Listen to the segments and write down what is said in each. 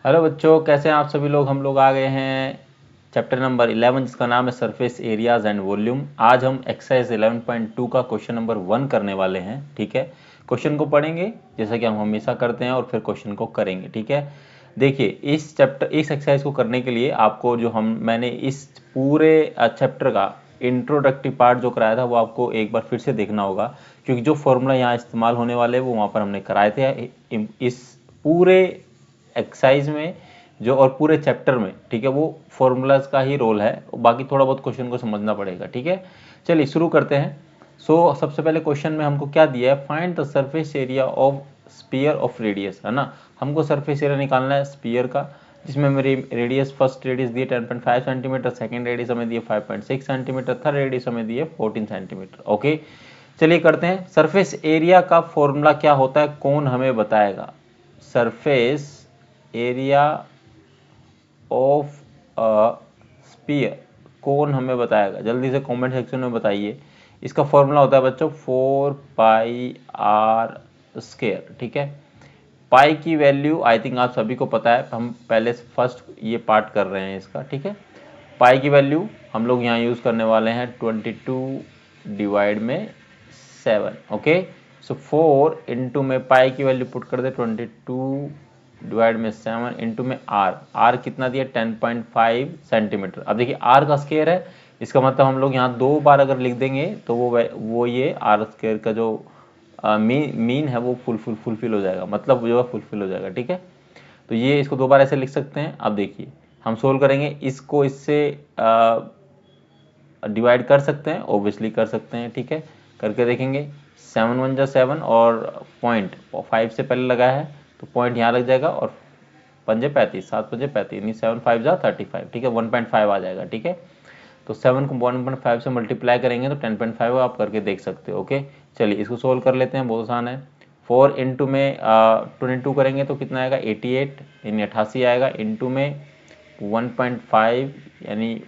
Hello बच्चों, कैसे हैं आप सभी लोग। हम लोग आ गए हैं चैप्टर नंबर 11 जिसका नाम है सरफेस एरियाज एंड वॉल्यूम। आज हम एक्सरसाइज 11.2 का क्वेश्चन नंबर 1 करने वाले हैं। ठीक है, क्वेश्चन को पढ़ेंगे जैसा कि हम हमेशा करते हैं और फिर क्वेश्चन को करेंगे। ठीक है, देखिए इस एक्सरसाइज को करने के लिए आपको मैंने इस पूरे चैप्टर का इंट्रोडक्टिव पार्ट जो कराया था वो आपको एक बार फिर से देखना होगा, क्योंकि जो फॉर्मूला यहाँ इस्तेमाल होने वाले हैं वो वहाँ पर हमने कराए थे इस पूरे एक्सरसाइज में जो और पूरे चैप्टर में। ठीक है, वो फॉर्मूलाज का ही रोल है, बाकी थोड़ा बहुत क्वेश्चन को समझना पड़ेगा। ठीक है, चलिए शुरू करते हैं। सबसे पहले क्वेश्चन में हमको क्या दिया है, find the surface area of sphere of radius, है ना। हमको सरफेस एरिया निकालना है स्पीयर का, जिसमें मेरी रेडियस फर्स्ट रेडियस दिए 10.5 सेंटीमीटर, सेकेंड रेडियस हमें दिए 5.6 सेंटीमीटर, थर्ड रेडियस हमें दिए 14 सेंटीमीटर। ओके, चलिए करते हैं। सरफेस एरिया का फॉर्मूला क्या होता है, कौन हमें बताएगा। Surface area of a spear कौन हमें बताएगा, जल्दी से कमेंट सेक्शन में बताइए। इसका फॉर्मूला होता है बच्चों 4πr स्क्वायर। ठीक है, पाई की वैल्यू आई थिंक आप सभी को पता है, हम पहले फर्स्ट ये पार्ट कर रहे हैं इसका। ठीक है, पाई की वैल्यू हम लोग यहाँ यूज़ करने वाले हैं 22 डिवाइड में 7। ओके, सो 4 इंटू में पाई की वैल्यू पुट कर दे 22 डिवाइड में 7 इंटू में आर कितना दिया 10.5 सेंटीमीटर। अब देखिए आर का स्क्वायर है, इसका मतलब हम लोग यहाँ 2 बार अगर लिख देंगे तो वो ये आर स्क्वायर का जो मीन है वो फुलफिल हो जाएगा, मतलब जो है फुलफिल हो जाएगा। ठीक है, तो ये इसको 2 बार ऐसे लिख सकते हैं। अब देखिए हम सोल्व करेंगे, इसको इससे डिवाइड कर सकते हैं, ओब्वियसली कर सकते हैं। ठीक है, करके देखेंगे। 7 1 जा 7 और पॉइंट 5 से पहले लगा है तो पॉइंट यहाँ लग जाएगा, और 5 35, 7 5 35 यानी 7 5 जा 35। ठीक है, 1.5 आ जाएगा। ठीक है, तो 7 को 1.5 से मल्टीप्लाई करेंगे तो 10.5 आप करके देख सकते हो। ओके, चलिए इसको सोल्व कर लेते हैं, बहुत आसान है। 4 इंटू में 22 करेंगे तो कितना आएगा 88 यानी 88 आएगा, इंटू में 1.5 यानी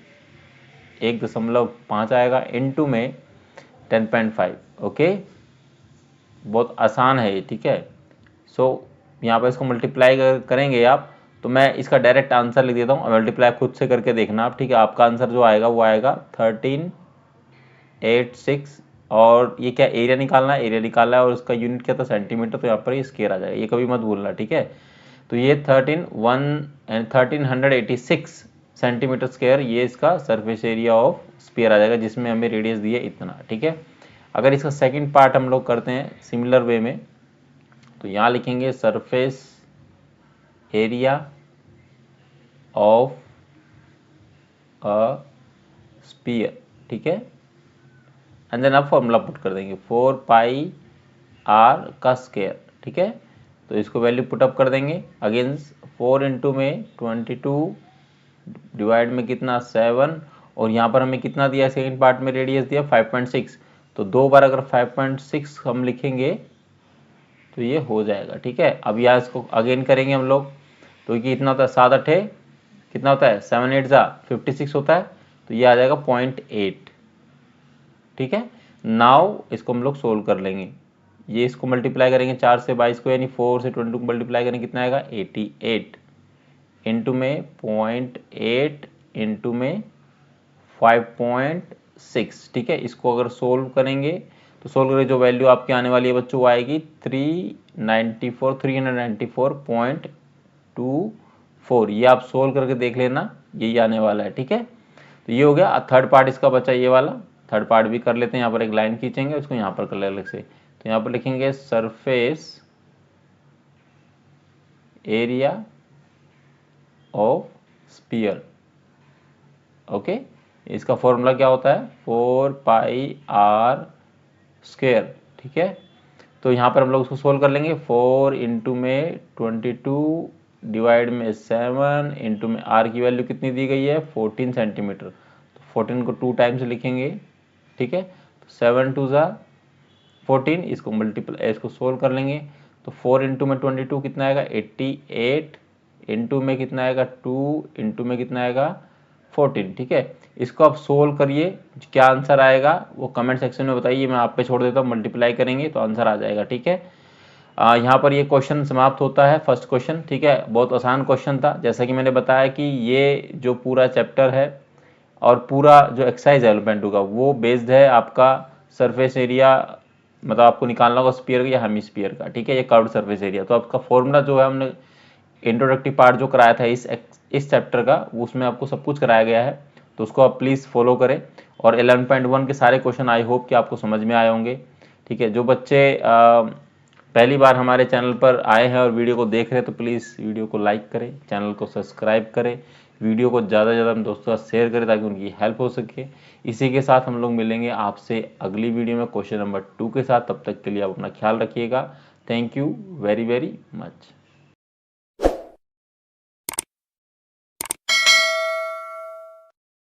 1.5 आएगा, इंटू में 10.5। ओके, बहुत आसान है ये। ठीक है, यहाँ पर इसको मल्टीप्लाई करेंगे आप, तो मैं इसका डायरेक्ट आंसर लिख देता हूँ, मल्टीप्लाई खुद से करके देखना आप। ठीक है, आपका आंसर जो आएगा वो आएगा 1386। और ये क्या एरिया निकालना है, एरिया निकालना है और उसका यूनिट क्या था सेंटीमीटर, तो यहाँ पर ये स्क्वायर आ जाएगा, ये कभी मत भूलना। ठीक है, तो ये 1386 सेंटीमीटर स्क्वायर ये इसका सरफेस एरिया ऑफ स्फीयर आ जाएगा, जिसमें हमें रेडियस दिए इतना। ठीक है, अगर इसका सेकंड पार्ट हम लोग करते हैं सिमिलर वे में, तो यहाँ लिखेंगे surface area of a sphere. ठीक है, एंड देन आप फॉर्मूला पुट कर देंगे 4πr का स्क्वायर। ठीक है, तो इसको वैल्यू पुटअप कर देंगे। अगेन 4 इंटू में 22 डिवाइड में कितना 7, और यहाँ पर हमें कितना दिया सेकंड पार्ट में रेडियस दिया 5.6, तो 2 बार अगर 5.6 हम लिखेंगे तो ये हो जाएगा। ठीक है, अब यहाँ इसको अगेन करेंगे हम लोग, तो ये इतना होता है 7 8 कितना होता है 7 8 जा 56 होता है, तो ये आ जाएगा 0.8। ठीक है, नाउ इसको हम लोग सोल्व कर लेंगे। ये इसको मल्टीप्लाई करेंगे 4 से 22 को, यानी 4 से 22 को मल्टीप्लाई करेंगे कितना आएगा 88, इंटू में 0.8 इंटू में 5.6। ठीक है, इसको अगर सोल्व करेंगे तो सोल्व करके जो वैल्यू आपकी आने वाली है बच्चों वो आएगी 394.24। ये आप सोल्व करके देख लेना, यही आने वाला है। ठीक है, तो ये हो गया। थर्ड पार्ट इसका बचा ये वाला, थर्ड पार्ट भी कर लेते हैं। यहाँ पर एक लाइन खींचेंगे, उसको यहाँ पर कर ले अलग से, तो यहाँ पर लिखेंगे surface area of sphere. Okay, इसका फॉर्मूला क्या होता है 4πr स्क्वायर। ठीक है, तो यहाँ पर हम लोग उसको सोल्व कर लेंगे। 4 इंटू में 22 डिवाइड में 7 इंटू में आर की वैल्यू कितनी दी गई है 14 सेंटीमीटर, तो 14 को 2 टाइम्स लिखेंगे। ठीक है, तो 7 2 ज़ा 14, इसको मल्टीप्लाई इसको सोल्व कर लेंगे, तो 4 इंटू में 22 कितना आएगा 88, इंटू में कितना आएगा 2, इंटू में कितना आएगा 14। ठीक है, इसको आप सोल्व करिए, क्या आंसर आएगा वो कमेंट सेक्शन में बताइए, मैं आप पे छोड़ देता हूँ। मल्टीप्लाई करेंगे तो आंसर आ जाएगा। ठीक है, यहाँ पर ये क्वेश्चन समाप्त होता है, फर्स्ट क्वेश्चन। ठीक है, बहुत आसान क्वेश्चन था। जैसा कि मैंने बताया कि ये जो पूरा चैप्टर है और पूरा जो एक्सरसाइज है 11.2 का, वो बेस्ड है आपका सरफेस एरिया, मतलब आपको निकालना होगा स्फीयर या हेमिस्फीयर का। ठीक है, ये कर्व्ड सरफेस एरिया। तो आपका फॉर्मूला जो है, हमने इंट्रोडक्टिव पार्ट जो कराया था इस चैप्टर का, उसमें आपको सब कुछ कराया गया है, तो उसको आप प्लीज़ फॉलो करें। और 11.1 के सारे क्वेश्चन आई होप कि आपको समझ में आए होंगे। ठीक है, जो बच्चे पहली बार हमारे चैनल पर आए हैं और वीडियो को देख रहे हैं, तो प्लीज़ वीडियो को लाइक करें, चैनल को सब्सक्राइब करें, वीडियो को ज़्यादा से ज़्यादा अपने दोस्तों के साथ शेयर करें ताकि उनकी हेल्प हो सके। इसी के साथ हम लोग मिलेंगे आपसे अगली वीडियो में क्वेश्चन नंबर 2 के साथ। तब तक के लिए आप अपना ख्याल रखिएगा। Thank you very very much.